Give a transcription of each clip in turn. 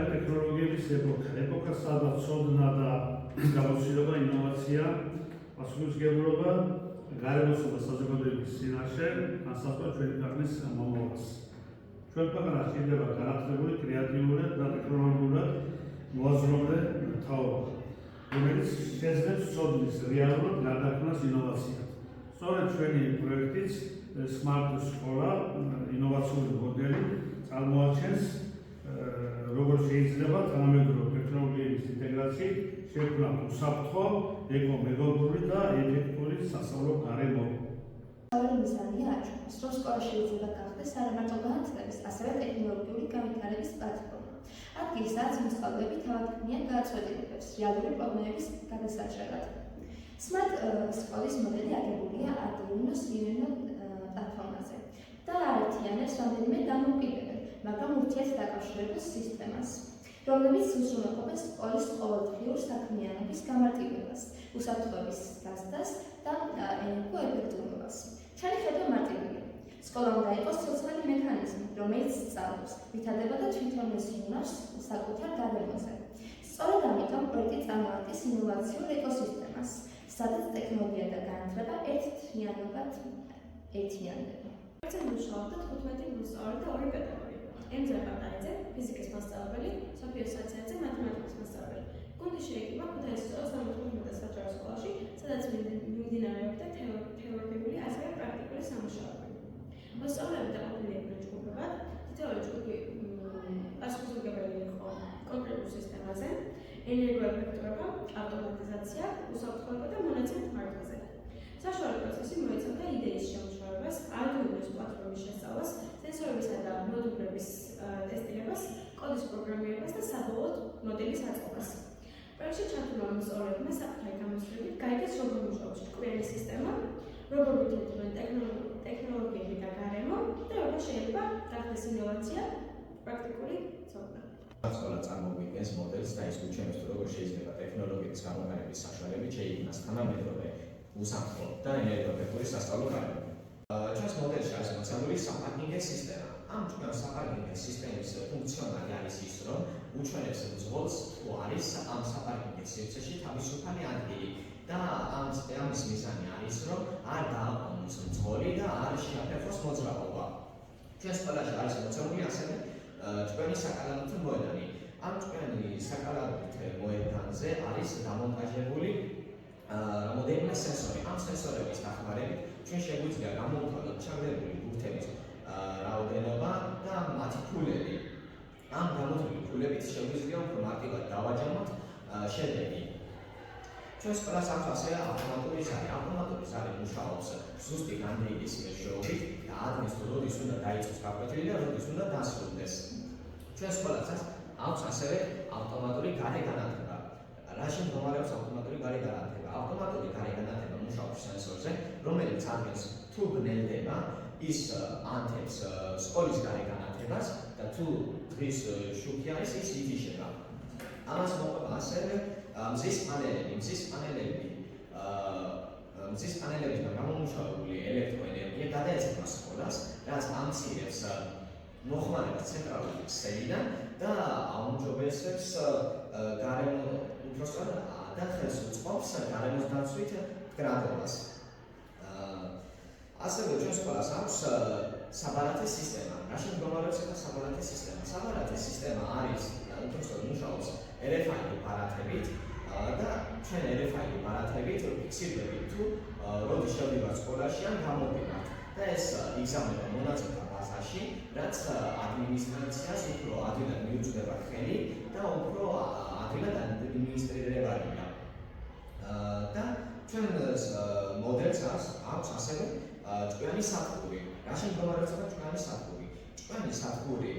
არის ტექნოლოგიების ეპოქა, სადაც ცოდნა და გამოცდილება, ინოვაცია, პასუხისმგებლობა, გარემოსა და საზოგადოების წინაშე განსაზღვრა ჩვენი ქვეყნის მომავალს. ჩვენ ქვეყანა შეიძლება განათლებული, კრეატიული და ტექნოლოგიურად მოაზროვნე თაობა, რომელიც შეძლებს ცოდნის რეალურად გარდაქმნას ინოვაციად. სწორედ ჩვენი პროექტიც Smart სკოლა ინოვაციური მოდელი წარმოაჩენს, როგორ შეიძლება თანამედროვე ტექნოლოგიების ინტეგრაციით შექმნათ უსაფრთხო, ეკომეგალურული და ეფექტური სასწავლო გარემო. მიზანია აჩვენოს, რომ სკოლა შეიძლება გახდეს არა მარტო განათლების, ასევე ტექნოლოგიური განვითარების პლატფორმა. ადგილი, სადაც მოსწავლეები თავად ქმნიან გადაწყვეტილებებს რეალური პრობლემების გადასაჭრელად. Smart სკოლის მოდელი აგებულია Arduino Uno პლატფორმაზე და აერთიანებს რამდენიმე დამოუკიდებელ, მაგრამ ურთიერთდაკავშირებულ სისტემას, რომლებიც უსრულყოფენ სკოლის ყოველდღიურ საქმიანობის გამარტივებას, უსაფრთხოების გაზრდას და ენერგოეფექტურობას. ჩვენი ხედვა მარტივია. სკოლა უნდა იყოს სოციალური მექანიზმი, რომელიც სწავლობს, ვითარდება და თვითონ იზრუნავს საკუთარ გარემოზე. სწორედ ამიტომ პროექტი წარმოადგენს ინოვაციურ ეკოსისტემას, სადაც ტექნოლოგია და განათლება ერთიანობად ერთიანდება. პროექტზე მუშაობდა 15 მოსწავლე და 2 პედაგოგი. ემზარ პატაიძე, ფიზიკის მასწავლებელი, სოფიო საციანძე, მათემატიკის მასწავლებელი. გუნდი შეიკრიბა ქუთაისის 35 საჯარო სკოლაში, სადაც მიმდინარეობდა თეორიული, ასევე პრაქტიკული სამუშაოები. მოსწავლეები დაყოფილი იყვნენ ჯგუფებად, თითოეული ჯგუფი პასუხისმგებელი იყო კონკრეტულ სისტემაზე, ენერგოეფექტურობა, ავტომატიზაცია, უსაფრთხოება და მონაცემ ფარგლზე. საშუალო პროცესი მოიცავდა იდეის შემუშავებას, Arduino-ს პლატფორმის შესწავლას, სენსორებისა და მოდულების ტესტირებას, კოდის პროგრამირებას და საბოლოოდ მოდელის აწყობას. პროექტში ჩართულმა მოსწავლეებმა საკუთარი გამოცდილებით გაიგეს, როგორ მუშაობს ჭკვიანი სისტემა, როგორ ვითარდება ტექნოლოგიები და გარემო და როგორ შეიძლება გახდეს ინოვაცია პრაქტიკული ცოდნა. სკოლა წარმოგვიდგენს მოდელს და ის გვიჩვენებს, როგორ შეიძლება ტექნოლოგიების გამოყენების საშუალებით შეიქმნას თანამედროვე, უსაფრთხო და ენერგოეფექტური სასწავლო გარემო. ჩვენს მოდელში არის მოცემული საპარკინგის სისტემა. ამ ჩვენს საპარკინგის სისტემის ფუნქციონალი არის ის, რომ უჩვენებს მძღოლს თუ არის ამ საპარკინგის სივრცეში თავისუფალი ადგილი და ამის მიზანი არის, რომ არ დააყენოს მძღოლი და არ შეაფერხოს მოძრაობა. ჩვენს სკოლაში არის მოცემული ასევე ჭკვიანი საკალათო მოედანი. ამ ჭკვიანი საკალათო მოედანზე არის დამონტაჟებული რამდენიმე სენსორი. ამ სენსორების დახმარებით ჩვენ შეგვიძლია გამოვთვალოთ ჩაგდებული ბურთების რაოდენობა და მათი ფულები. ამ გამოთვლილი ფულებით შეგვიძლია უფრო მარტივად დავაჯამოთ შედეგი. ჩვენ სკოლას აქვს ასევე ავტომატური ზარი. ავტომატური ზარი მუშაობს ზუსტი განდეგის მეშვეობით და ადმის თუ როდის უნდა დაიწყოს გაკვეთილი და როდის უნდა დასრულდეს. ჩვენ სკოლას აქვს ასევე ავტომატური გარე განათება. რაში მდგომარეობს ავტომატური გარე განათება? ავტომატური გარე განათება მუშაობს სენსორზე, რომელიც ადგენს თუ გნელდება, ის ანთებს სკოლის გარე განათებას და თუ დღის შუქი არის, ის ითიშება. ამას მოყვება ასევე მზის პანელებიდან გამომუშავებული ელექტროენერგია გადაეცემა სკოლას, რაც ამცირებს მოხმარებას ცენტრალური ქსელიდან და აუმჯობესებს გარემო უпростоრად და ხელს უწყობს გარემოს დაცვით მდგრადობას. ასევე ჩვენ სკოლას აქვს საბარათე სისტემა. რაში მდგომარეობს ეს საბარათე სისტემა? საბარათე სისტემა არის უпростоრად მუშაობს RFID ბარათებით და ჩვენ RFID ბარათებით ფიქსირდებით თუ როდის შევდივართ სკოლაში ან გამოვიდართ და ეს იგზავნება მონაცემთა ბაზაში, რაც ადმინისტრაციას უფრო ადვილად მიუწვდება ხელი და უფრო ადვილად ადმინისტრირებადია. და ჩვენ მოდელს აქვს ასევე ჭკვიანი სადგური. რაში მდგომარეობს ჭკვიანი სადგური? ჭკვიანი სადგური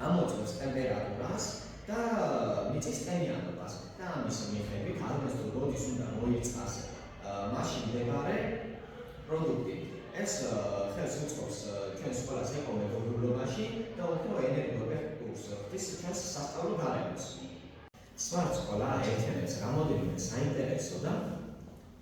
ამოწმებს ტემპერატურას და მიწის ტენიანობას და ამის მიხედვით ადრეს თუ როდის უნდა მოიწყას მაშინ მდებარე პროდუქტი. ეს ხელს უწყობს ჩვენ სკოლას ეკომეგალურობაში და უფრო ენერგოეფექტურს ხდის ჩვენს სასწავლო გარემოს. Smart სკოლა აერთიანებს რამდენიმე საინტერესო და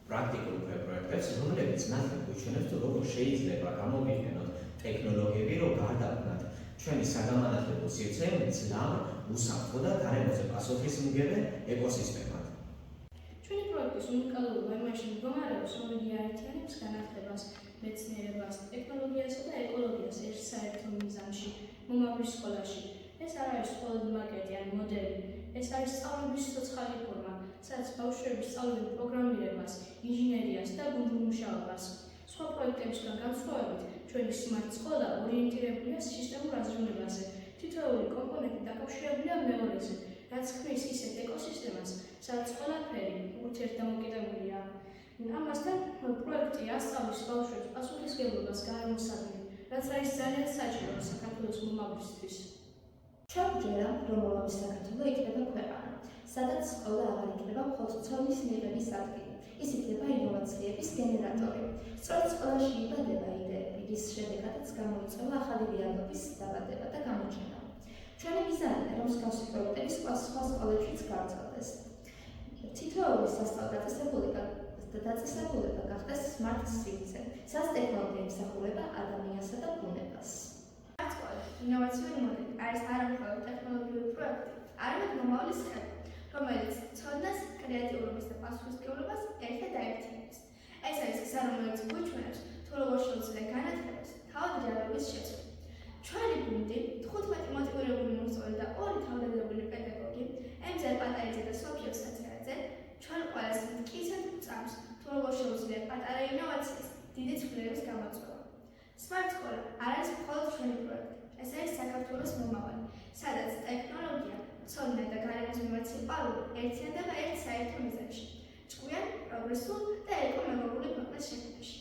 პრაქტიკულ პროექტებს, რომლებიც ნათლად გვიჩვენებს, თუ როგორ შეიძლება გამოვიყენოთ ტექნოლოგიები, რომ გარდაქმნათ ჩვენი საგამანათლებლო სივრცე მძლავრ უსაფრთხო და გარემოზე პასუხისმგები ეკოსისტემად. ჩვენი პროექტის უნიკალურობა იმაში მდგომარეობს, რომ იგი აერთიანებს განათლებას, მეცნიერებას, ტექნოლოგიასა და ეკოლოგიას ერთ საერთო მიზანში, მომავლის სკოლაში. ეს არ არის მხოლოდ მაკეტი ან მოდელი, ეს არის სწავლების ცოცხალი ფორმა, სადაც ბავშვები სწავლობენ პროგრამირებას, ინჟინერიას და გუნდურ მუშაობას. სხვა პროექტებისგან განსხვავებით, ჩვენი Smart სკოლა ორიენტირებულია სისტემურ აზროვნებაზე. თითოეული კომპონენტი დაკავშირებულია მეორეზე, რაც ქმნის ისეთ ეკოსისტემას, სადაც ყველაფერი ურთიერთდამოკიდებულია. ამასთან პროექტი ასწავლის ბავშვებს პასუხისმგებლობას გარემოსადმი, რაც არის ძალიან საჭირო საქართველოს მომავლისთვის. ჩაგვჯერა, რომ მომავლის საქართველო იქნება ქვეყანა, სადაც სკოლა აღარ იქნება მხოლოდ ცოდნის მიღების ადგილი, ის იქნება ინოვაციების გენერატორი. სწორედ სკოლაში იბადება იდეები, რის შედეგადაც გამოიწვევა ახალი რეალობის დაბადება და გამოჩენა. ჩვენი მიზანია, რომ მსგავსი პროექტები სხვა სკოლებშიც გავრცელდეს. თითოეული სასწავლო დაწესებულება გახდეს Smart სივრცე, სადაც ტექნოლოგია ემსახურება ადამიანსა და ბუნებას. ინოვაციური მოდელი არის არა მხოლოდ ტექნოლოგიური პროექტი, არამედ მომავლის ხელი, რომელიც ცოდნას, კრეატიულობას და პასუხისმგებლობას ერთად აერთიანებს. ეს არის გზა, რომელიც გვიჩვენებს, თუ როგორ შეუძლია განათლებას თავად რეალობის შეცვლა. ჩვენი გუნდი, 15 მოტივირებული მოსწავლე და 2 თავდადებული პედაგოგი, ემზარ პატარიძე და სოფიო საცერაძე, ჩვენ ყველას მტკიცედ ვწამს, თუ როგორ შეუძლია პატარა ინოვაციას დიდი ცვლილებების გამოწვევა. Smart სკოლა არ არის მხოლოდ ჩვენი პროექტი. ეს არის საქართველოს მომავალი, სადაც ტექნოლოგია, ცოდნა და გარემოს მიმართ სიყვარული ერთიანდება ერთ საერთო მიზანში, ჭკვიან, პროგრესულ და ეკომეგობრული ქვეყნის შექმნაში.